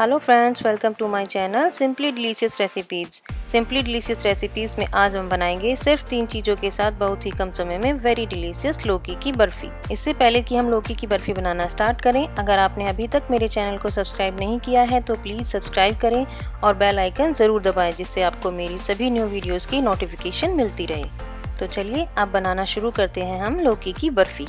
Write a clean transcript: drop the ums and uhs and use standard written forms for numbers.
Hello friends, welcome to my channel simply delicious recipes. Simply delicious recipes में आज हम बनाएंगे सिर्फ 3 चीज़ों के साथ बहुत ही कम समय में वेरी डिलीशियस लौकी की बर्फ़ी। इससे पहले कि हम लौकी की बर्फ़ी बनाना स्टार्ट करें, अगर आपने अभी तक मेरे चैनल को सब्सक्राइब नहीं किया है तो प्लीज़ सब्सक्राइब करें और बेल आइकन ज़रूर दबाएँ, जिससे आपको मेरी सभी न्यू वीडियोज़ की नोटिफिकेशन मिलती रहे। तो चलिए अब बनाना शुरू करते हैं हम लौकी की बर्फ़ी।